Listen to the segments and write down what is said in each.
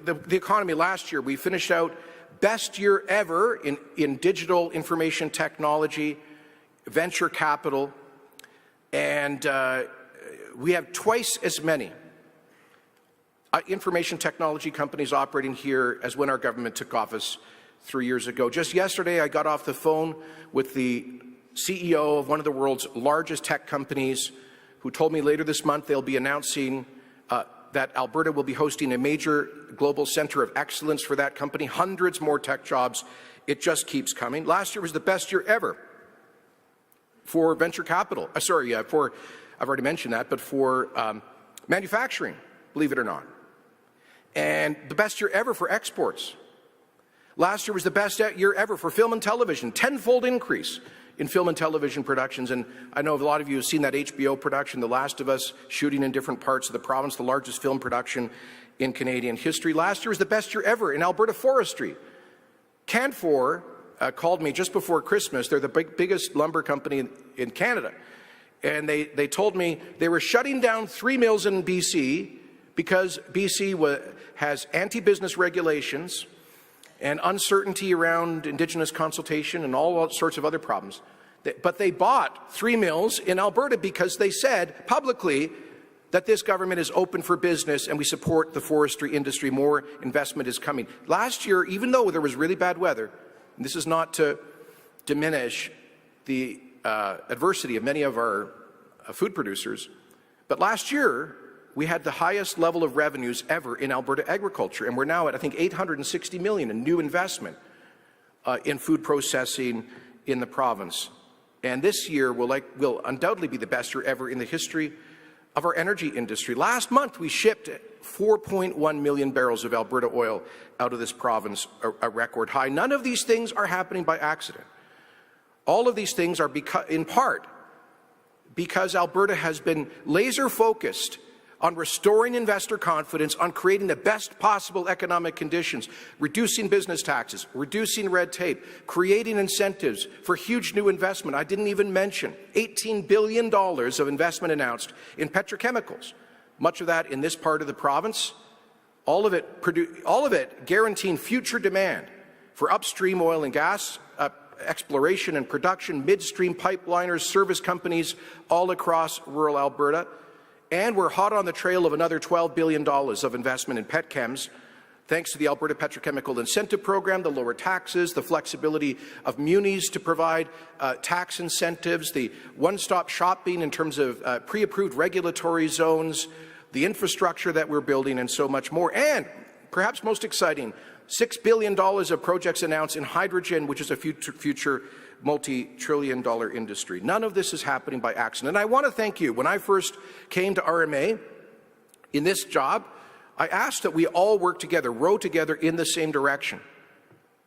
the economy last year, we finished out best year ever in digital information technology, venture capital, and we have twice as many information technology companies operating here as when our government took office 3 years ago. Just yesterday, I got off the phone with the CEO of one of the world's largest tech companies, who told me later this month they'll be announcing that Alberta will be hosting a major global centre of excellence for that company. Hundreds more tech jobs. It just keeps coming. Last year was the best year ever for venture capital. I've already mentioned that, but for manufacturing, believe it or not. And the best year ever for exports. Last year was the best year ever for film and television, 10-fold increase in film and television productions. And I know a lot of you have seen that HBO production, The Last of Us, shooting in different parts of the province, the largest film production in Canadian history. Last year was the best year ever in Alberta forestry. Canfor called me just before Christmas. They're the biggest lumber company in Canada. And they told me they were shutting down 3 mills in BC because BC has anti-business regulations and uncertainty around Indigenous consultation and all sorts of other problems. But they bought 3 mills in Alberta because they said publicly that this government is open for business and we support the forestry industry. More investment is coming. Last year, even though there was really bad weather, and this is not to diminish the adversity of many of our food producers, but last year we had the highest level of revenues ever in Alberta agriculture, and we're now at, I think, $860 million in new investment in food processing in the province. And this year will undoubtedly be the best year ever in the history of our energy industry. Last month, we shipped 4.1 million barrels of Alberta oil out of this province, a record high. None of these things are happening by accident. All of these things are in part because Alberta has been laser-focused on restoring investor confidence, on creating the best possible economic conditions, reducing business taxes, reducing red tape, creating incentives for huge new investment. I didn't even mention $18 billion of investment announced in petrochemicals, much of that in this part of the province, all of it guaranteeing future demand for upstream oil and gas exploration and production, midstream pipeliners, service companies all across rural Alberta. And we're hot on the trail of another $12 billion of investment in petchems, thanks to the Alberta Petrochemical Incentive Program, the lower taxes, the flexibility of munis to provide tax incentives, the one-stop shopping in terms of pre-approved regulatory zones, the infrastructure that we're building, and so much more. And perhaps most exciting, $6 billion of projects announced in hydrogen, which is a future multi-trillion-dollar industry. None of this is happening by accident. And I want to thank you. When I first came to RMA in this job, I asked that we all work together, row together in the same direction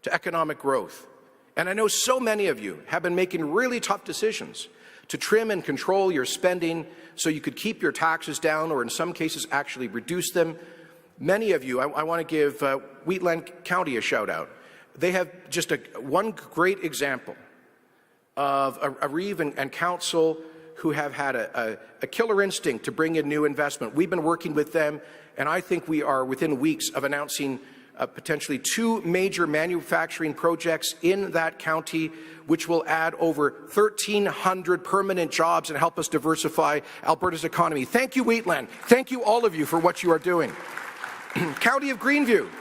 to economic growth. And I know so many of you have been making really tough decisions to trim and control your spending so you could keep your taxes down, or in some cases actually reduce them. Many of you, I want to give Wheatland County a shout out. They have just one great example of a reeve and council who have had a killer instinct to bring in new investment. We've been working with them, and I think we are within weeks of announcing potentially 2 major manufacturing projects in that county, which will add over 1,300 permanent jobs and help us diversify Alberta's economy. Thank you, Wheatland. Thank you, all of you, for what you are doing. County of Greenview,